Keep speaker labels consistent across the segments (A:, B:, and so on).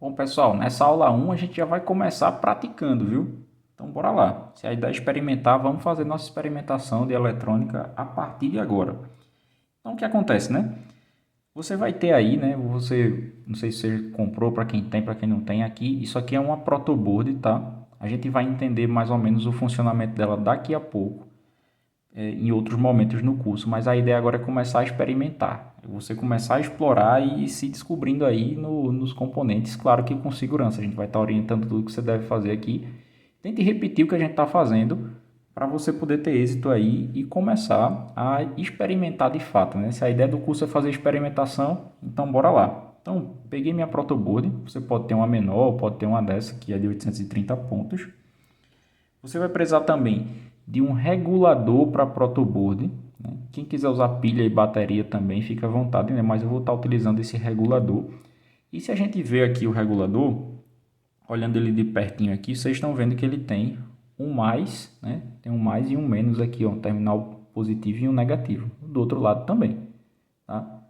A: Bom, pessoal, nessa aula 1 a gente já vai começar praticando, viu? Então, bora lá. Se a ideia é experimentar, vamos fazer nossa experimentação de eletrônica a partir de agora. Então, o que acontece, né? Você vai ter aí, né? Não sei se você comprou para quem tem, para quem não tem aqui. Isso aqui é uma protoboard, tá? A gente vai entender mais ou menos o funcionamento dela daqui a pouco, em outros momentos no curso, mas a ideia agora é começar a experimentar. Você começar a explorar e se descobrindo aí nos componentes, claro que com segurança. A gente vai estar orientando tudo que você deve fazer aqui. Tente repetir o que a gente está fazendo para você poder ter êxito aí e começar a experimentar de fato, né? Se a ideia do curso é fazer experimentação, então bora lá. Então, peguei minha protoboard, você pode ter uma menor, pode ter uma dessa que é de 830 pontos. Você vai precisar também de um regulador para protoboard, né? Quem quiser usar pilha e bateria também, fica à vontade, né? Mas eu vou estar utilizando esse regulador. E se a gente ver aqui o regulador, olhando ele de pertinho aqui, vocês estão vendo que ele tem um mais, né? Tem um mais e um menos aqui, ó, um terminal positivo e um negativo. Do outro lado também, tá?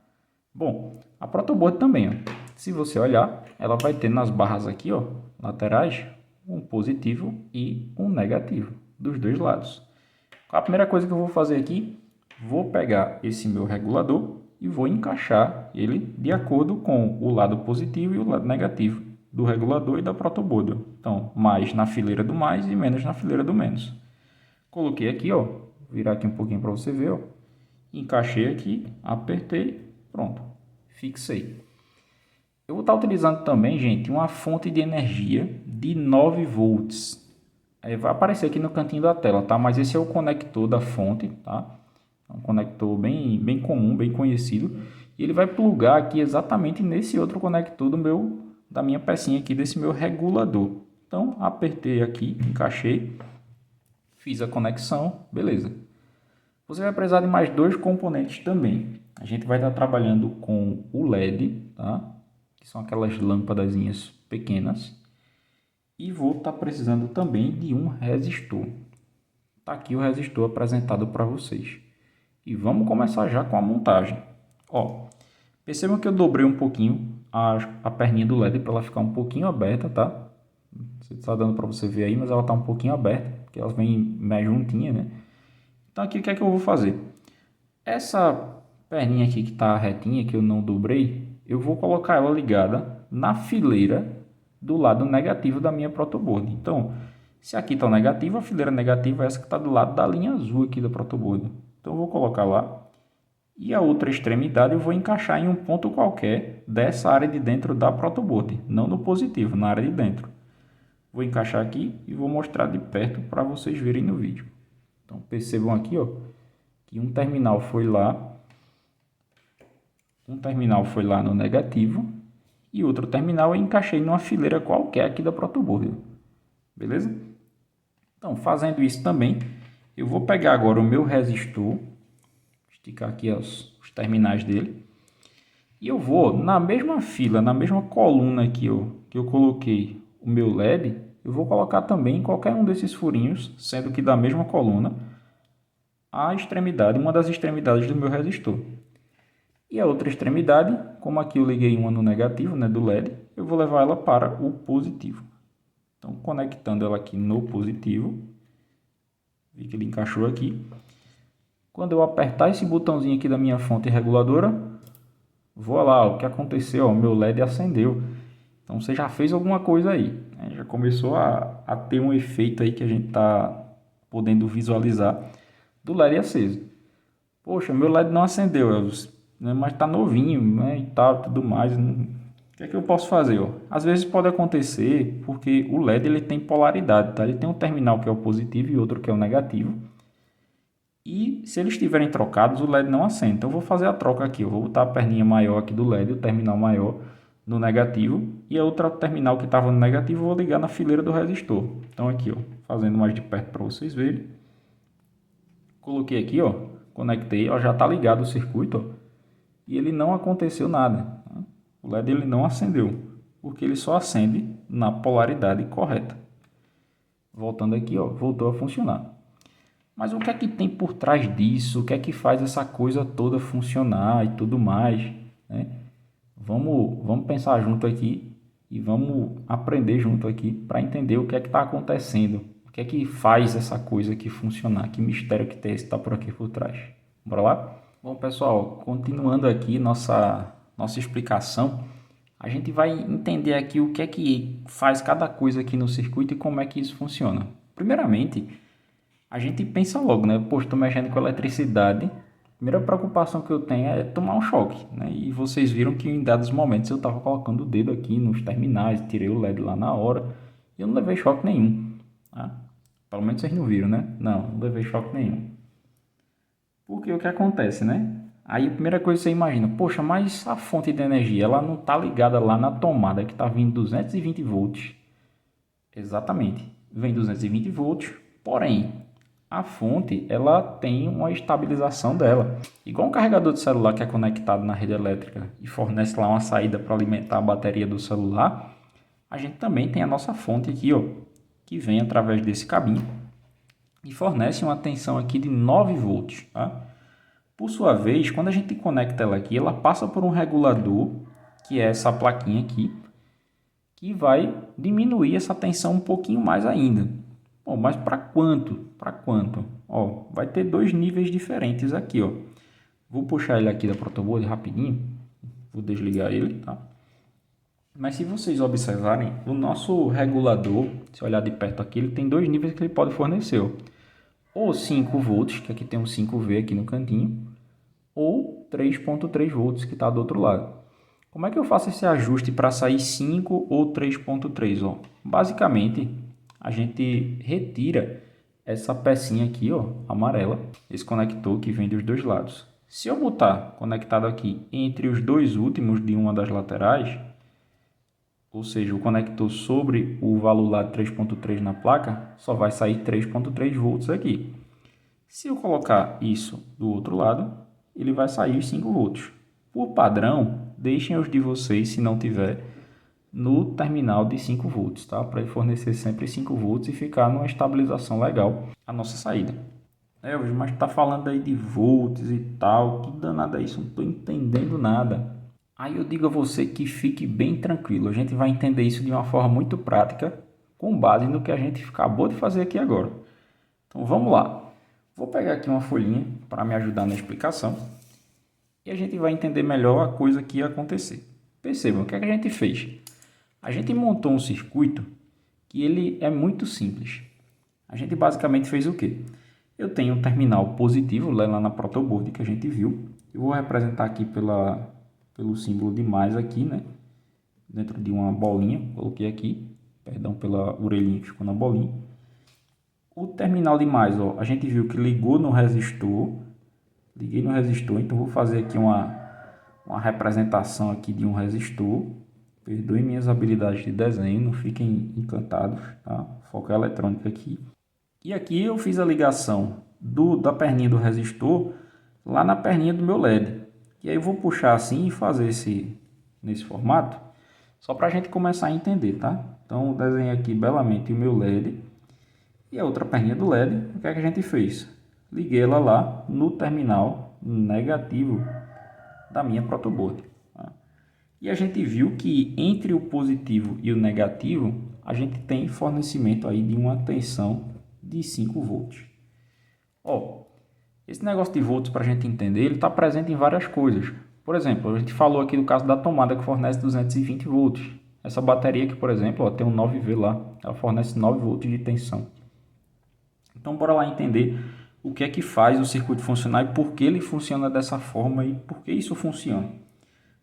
A: Bom, a protoboard também, ó. Se você olhar, ela vai ter nas barras aqui, ó, laterais, um positivo e um negativo dos dois lados. A primeira coisa que eu vou fazer aqui, vou pegar esse meu regulador e vou encaixar ele de acordo com o lado positivo e o lado negativo do regulador e da protoboard. Então, mais na fileira do mais e menos na fileira do menos. Coloquei aqui, ó, vou virar aqui um pouquinho para você ver, ó. Encaixei aqui, apertei, pronto, fixei. Eu vou estar utilizando também, gente, uma fonte de energia de 9 volts. Vai aparecer aqui no cantinho da tela, tá? Mas esse é o conector da fonte, tá? É um conector bem comum, bem conhecido. E ele vai plugar aqui exatamente nesse outro conector da minha pecinha aqui, desse meu regulador. Então, apertei aqui, encaixei, fiz a conexão, beleza. Você vai precisar de mais dois componentes também. A gente vai estar trabalhando com o LED, tá? Que são aquelas lâmpadazinhas pequenas. E vou estar precisando também de um resistor. Está aqui o resistor apresentado para vocês. E vamos começar já com a montagem. Ó, percebam que eu dobrei um pouquinho a perninha do LED para ela ficar um pouquinho aberta, tá? Não sei se está dando para você ver aí, mas ela está um pouquinho aberta, porque ela vem mais juntinha, né? Então aqui o que é que eu vou fazer? Essa perninha aqui que está retinha, que eu não dobrei, eu vou colocar ela ligada na fileira do lado negativo da minha protoboard. Então, se aqui está o negativo, a fileira negativa é essa que está do lado da linha azul aqui da protoboard. Então, eu vou colocar lá. E a outra extremidade eu vou encaixar em um ponto qualquer dessa área de dentro da protoboard. Não no positivo, na área de dentro. Vou encaixar aqui e vou mostrar de perto para vocês verem no vídeo. Então, percebam aqui, ó, que um terminal foi lá no negativo e outro terminal eu encaixei numa fileira qualquer aqui da protoboard. Beleza? Então, fazendo isso também, eu vou pegar agora o meu resistor, esticar aqui os terminais dele, e eu vou, na mesma fila, na mesma coluna aqui, ó, que eu coloquei o meu LED, eu vou colocar também em qualquer um desses furinhos, sendo que da mesma coluna, a extremidade, uma das extremidades do meu resistor. E a outra extremidade, como aqui eu liguei uma no negativo, né, do LED, eu vou levar ela para o positivo. Então, conectando ela aqui no positivo, vi que ele encaixou aqui. Quando eu apertar esse botãozinho aqui da minha fonte reguladora, vou lá, o que aconteceu? O meu LED acendeu. Então, você já fez alguma coisa aí, né? Já começou a ter um efeito aí que a gente está podendo visualizar do LED aceso. Poxa, meu LED não acendeu, Elvis, né? Mas está novinho, né, e tal, tudo mais. O que é que eu posso fazer? Ó? Às vezes pode acontecer porque o LED ele tem polaridade, tá? Ele tem um terminal que é o positivo e outro que é o negativo. E se eles estiverem trocados, o LED não acende. Então eu vou fazer a troca aqui. Eu vou botar a perninha maior aqui do LED, o terminal maior no negativo. E a outra terminal que estava no negativo eu vou ligar na fileira do resistor. Então aqui, ó, fazendo mais de perto para vocês verem. Coloquei aqui, ó, conectei, ó, já está ligado o circuito, ó, e ele não aconteceu nada. Tá? O LED ele não acendeu, porque ele só acende na polaridade correta. Voltando aqui, ó, voltou a funcionar. Mas o que é que tem por trás disso? O que é que faz essa coisa toda funcionar e tudo mais, né? Vamos pensar junto aqui e vamos aprender junto aqui para entender o que é que está acontecendo, o que é que faz essa coisa aqui funcionar, que mistério que tem está por aqui por trás. Bora lá? Bom, pessoal, continuando aqui nossa explicação, a gente vai entender aqui o que é que faz cada coisa aqui no circuito e como é que isso funciona. Primeiramente, a gente pensa logo, né? Poxa, estou mexendo com eletricidade. A primeira preocupação que eu tenho é tomar um choque, né? E vocês viram que em dados momentos eu estava colocando o dedo aqui nos terminais, tirei o LED lá na hora e eu não levei choque nenhum, tá? Pelo menos vocês não viram, né? Não levei choque nenhum. Porque o que acontece, né? Aí a primeira coisa que você imagina, poxa, mas a fonte de energia, ela não está ligada lá na tomada que está vindo 220 volts. Exatamente, vem 220 volts, porém, a fonte, ela tem uma estabilização dela. Igual um carregador de celular que é conectado na rede elétrica e fornece lá uma saída para alimentar a bateria do celular, a gente também tem a nossa fonte aqui, ó, que vem através desse cabinho e fornece uma tensão aqui de 9 volts, tá? Por sua vez, quando a gente conecta ela aqui, ela passa por um regulador, que é essa plaquinha aqui, que vai diminuir essa tensão um pouquinho mais ainda. Bom, mas para quanto? Para quanto? Ó, vai ter dois níveis diferentes aqui, ó. Vou puxar ele aqui da protoboard rapidinho. Vou desligar ele, tá? Mas se vocês observarem, o nosso regulador, se olhar de perto aqui, ele tem dois níveis que ele pode fornecer, ó. Ou 5 volts, que aqui tem um 5V aqui no cantinho, ou 3.3 volts, que está do outro lado. Como é que eu faço esse ajuste para sair 5 ou 3.3? Ó, basicamente, a gente retira essa pecinha aqui, ó, amarela, esse conector que vem dos dois lados. Se eu botar conectado aqui entre os dois últimos de uma das laterais, ou seja, o conector sobre o valor lá de 3.3 na placa, só vai sair 3.3 volts aqui. Se eu colocar isso do outro lado, ele vai sair os 5 volts. Por padrão, deixem os de vocês, se não tiver, no terminal de 5 volts, tá? Para ele fornecer sempre 5 volts e ficar numa estabilização legal a nossa saída. Elvis, mas tá falando aí de volts e tal, que danada é isso? Não tô entendendo nada. Aí eu digo a você que fique bem tranquilo, a gente vai entender isso de uma forma muito prática, com base no que a gente acabou de fazer aqui agora. Então vamos lá. Vou pegar aqui uma folhinha para me ajudar na explicação e a gente vai entender melhor a coisa que ia acontecer. Percebam, o que é que a gente fez? A gente montou um circuito que ele é muito simples. A gente basicamente fez o quê? Eu tenho um terminal positivo lá na protoboard que a gente viu. Eu vou representar aqui pelo símbolo de mais aqui, né? Dentro de uma bolinha, coloquei aqui. Perdão pela orelhinha que ficou na bolinha. O terminal de mais, ó, a gente viu que ligou no resistor. Liguei no resistor, então vou fazer aqui uma representação aqui de um resistor. Perdoem minhas habilidades de desenho, não fiquem encantados, tá? Foco eletrônico aqui. E aqui eu fiz a ligação da perninha do resistor lá na perninha do meu LED. E aí eu vou puxar assim e fazer nesse formato, só para a gente começar a entender, tá? Então eu desenhei aqui belamente o meu LED e a outra perninha do LED. O que é que a gente fez? Liguei ela lá no terminal negativo da minha protoboard. Tá? E a gente viu que entre o positivo e o negativo, a gente tem fornecimento aí de uma tensão de 5 volts. Ó, esse negócio de volts, para a gente entender, ele está presente em várias coisas. Por exemplo, a gente falou aqui do caso da tomada que fornece 220 volts. Essa bateria aqui, por exemplo, ó, tem um 9V lá, ela fornece 9 volts de tensão. Então, bora lá entender o que é que faz o circuito funcionar e por que ele funciona dessa forma e por que isso funciona.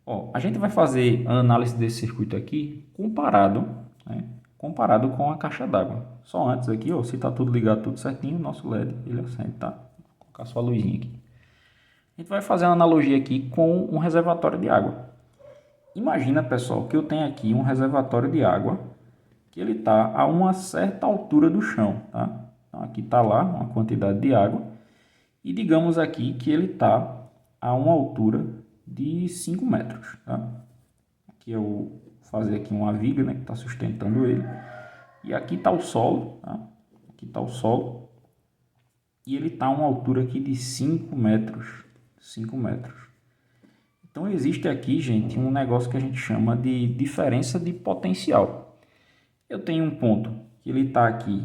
A: Ó, a gente vai fazer a análise desse circuito aqui comparado, né, comparado com a caixa d'água. Só antes aqui, ó, se está tudo ligado, tudo certinho, o nosso LED ele acende, tá? Vou colocar só a luzinha aqui. A gente vai fazer uma analogia aqui com um reservatório de água. Imagina, pessoal, que eu tenho aqui um reservatório de água que ele está a uma certa altura do chão, tá? Então, aqui está lá uma quantidade de água e digamos aqui que ele está a uma altura de 5 metros, tá? Aqui eu vou fazer aqui uma viga, né, que está sustentando ele. E aqui está o solo, tá? Aqui está o solo. E ele está a uma altura aqui de 5 metros. 5 metros. Então existe aqui, gente, um negócio que a gente chama de diferença de potencial. Eu tenho um ponto que ele está aqui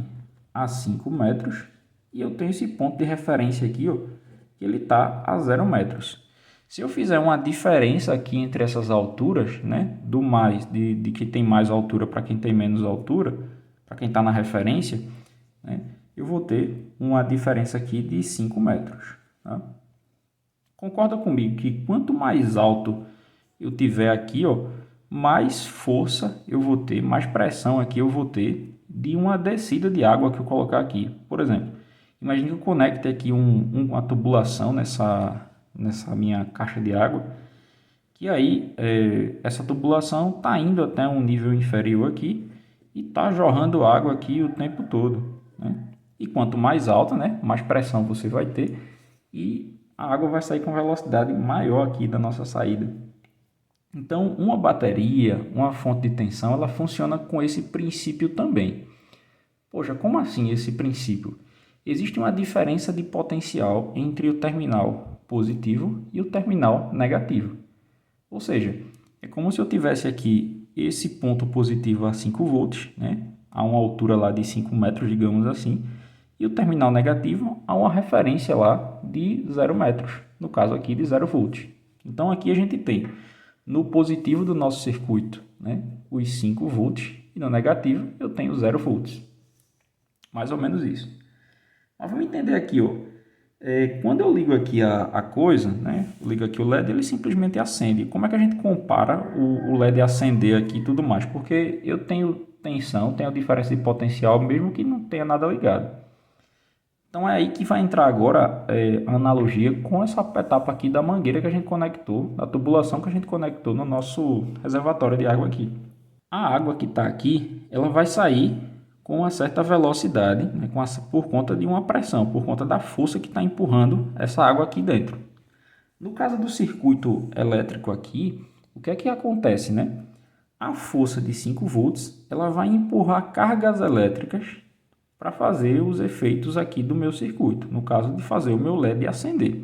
A: a 5 metros e eu tenho esse ponto de referência aqui, ó, que ele está a 0 metros. Se eu fizer uma diferença aqui entre essas alturas, né, do mais, de que tem mais altura para quem tem menos altura, para quem está na referência, né, eu vou ter uma diferença aqui de 5 metros. Tá? Concorda comigo que quanto mais alto eu tiver aqui, ó, mais força eu vou ter, mais pressão aqui eu vou ter de uma descida de água que eu colocar aqui. Por exemplo, imagine que eu conecte aqui uma tubulação nessa minha caixa de água, que aí essa tubulação está indo até um nível inferior aqui e está jorrando água aqui o tempo todo, né? E quanto mais alta, né, mais pressão você vai ter e a água vai sair com velocidade maior aqui da nossa saída. Então, uma bateria, uma fonte de tensão, ela funciona com esse princípio também. Poxa, como assim esse princípio? Existe uma diferença de potencial entre o terminal positivo e o terminal negativo. Ou seja, é como se eu tivesse aqui esse ponto positivo a 5 volts, né? A uma altura lá de 5 metros, digamos assim, e o terminal negativo a uma referência lá de 0 metros, no caso aqui de 0 volts. Então aqui a gente tem no positivo do nosso circuito, né, os 5 volts, e no negativo eu tenho 0 volts. Mais ou menos isso. Mas vamos entender aqui, ó. Quando eu ligo aqui a coisa, né, eu ligo aqui o LED, ele simplesmente acende. Como é que a gente compara o LED acender aqui e tudo mais? Porque eu tenho tensão, tenho diferença de potencial, mesmo que não tenha nada ligado. Então é aí que vai entrar agora a analogia com essa etapa aqui da mangueira que a gente conectou, da tubulação que a gente conectou no nosso reservatório de água aqui. A água que está aqui, ela vai sair com uma certa velocidade, né, por conta de uma pressão, por conta da força que está empurrando essa água aqui dentro. No caso do circuito elétrico aqui, o que é que acontece, né? A força de 5 volts, ela vai empurrar cargas elétricas para fazer os efeitos aqui do meu circuito, no caso de fazer o meu LED acender.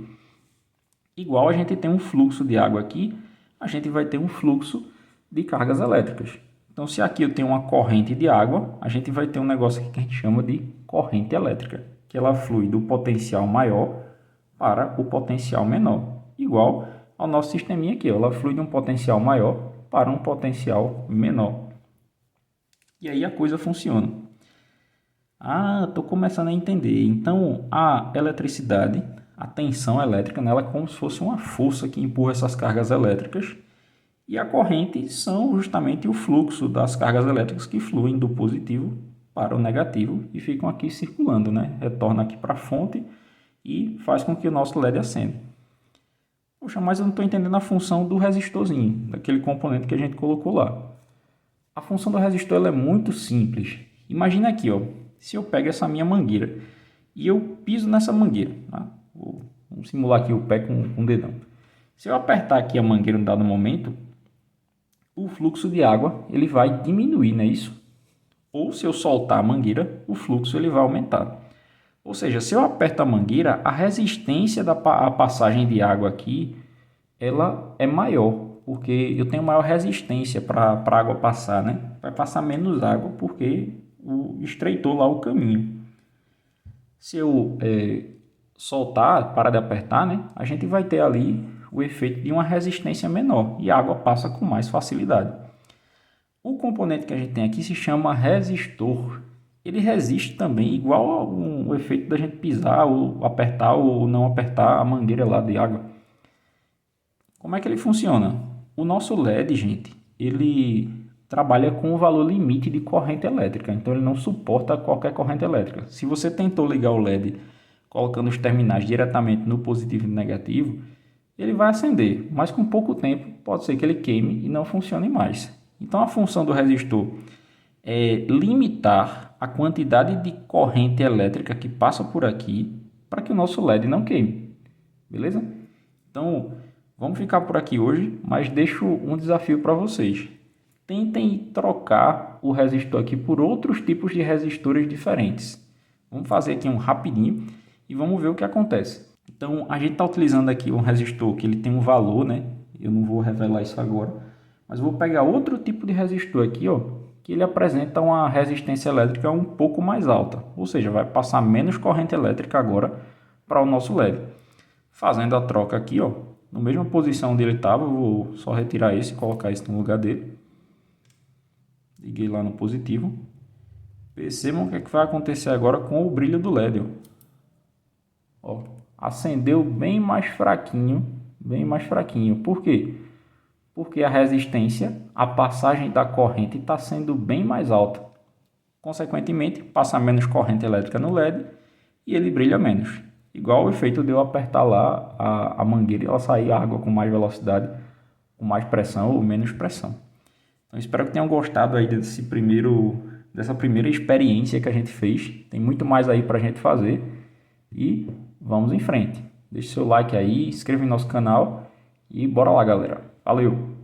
A: Igual a gente tem um fluxo de água aqui, a gente vai ter um fluxo de cargas elétricas. Então, se aqui eu tenho uma corrente de água, a gente vai ter um negócio aqui que a gente chama de corrente elétrica, que ela flui do potencial maior para o potencial menor. Igual ao nosso sisteminha aqui, ela flui de um potencial maior para um potencial menor. E aí a coisa funciona. Estou começando a entender. Então, a eletricidade, a tensão elétrica, ela é como se fosse uma força que empurra essas cargas elétricas. E a corrente são justamente o fluxo das cargas elétricas que fluem do positivo para o negativo e ficam aqui circulando, né? Retorna aqui para a fonte e faz com que o nosso LED acenda. Poxa, mas eu não estou entendendo a função do resistorzinho, daquele componente que a gente colocou lá. A função do resistor ela é muito simples. Imagina aqui, ó, se eu pego essa minha mangueira e eu piso nessa mangueira, tá? Vamos simular aqui o pé com o dedão. Se eu apertar aqui a mangueira em dado momento, o fluxo de água ele vai diminuir, não é isso? Ou se eu soltar a mangueira, o fluxo ele vai aumentar. Ou seja, se eu aperto a mangueira, a resistência da passagem de água aqui, ela é maior, porque eu tenho maior resistência para a água passar, né? Vai passar menos água porque estreitou lá o caminho. Se eu soltar, parar de apertar, né? A gente vai ter ali o efeito de uma resistência menor e a água passa com mais facilidade. O componente que a gente tem aqui se chama resistor. Ele resiste também, igual ao efeito da gente pisar, ou apertar ou não apertar a mangueira lá de água. Como é que ele funciona? O nosso LED, gente, ele trabalha com o valor limite de corrente elétrica, então ele não suporta qualquer corrente elétrica. Se você tentou ligar o LED colocando os terminais diretamente no positivo e no negativo, ele vai acender, mas com pouco tempo pode ser que ele queime e não funcione mais. Então a função do resistor é limitar a quantidade de corrente elétrica que passa por aqui para que o nosso LED não queime, beleza? Então vamos ficar por aqui hoje, mas deixo um desafio para vocês. Tentem trocar o resistor aqui por outros tipos de resistores diferentes. Vamos fazer aqui um rapidinho e vamos ver o que acontece. Então, a gente está utilizando aqui um resistor que ele tem um valor, né, Eu não vou revelar isso agora. Mas vou pegar outro tipo de resistor aqui, ó, que ele apresenta uma resistência elétrica um pouco mais alta. Ou seja, vai passar menos corrente elétrica agora para o nosso LED. Fazendo a troca aqui, ó, na mesma posição onde ele estava, eu vou só retirar esse e colocar esse no lugar dele. Liguei lá no positivo. Percebam o que, é que vai acontecer agora com o brilho do LED. Ó, acendeu bem mais fraquinho, bem mais fraquinho. Por quê? Porque a resistência, a passagem da corrente está sendo bem mais alta. Consequentemente, passa menos corrente elétrica no LED e ele brilha menos. Igual o efeito de eu apertar lá a mangueira e ela sair água com mais velocidade, com mais pressão ou menos pressão. Então espero que tenham gostado aí dessa primeira experiência que a gente fez. Tem muito mais aí para a gente fazer e vamos em frente. Deixe seu like aí, inscreva no nosso canal e bora lá, galera. Valeu!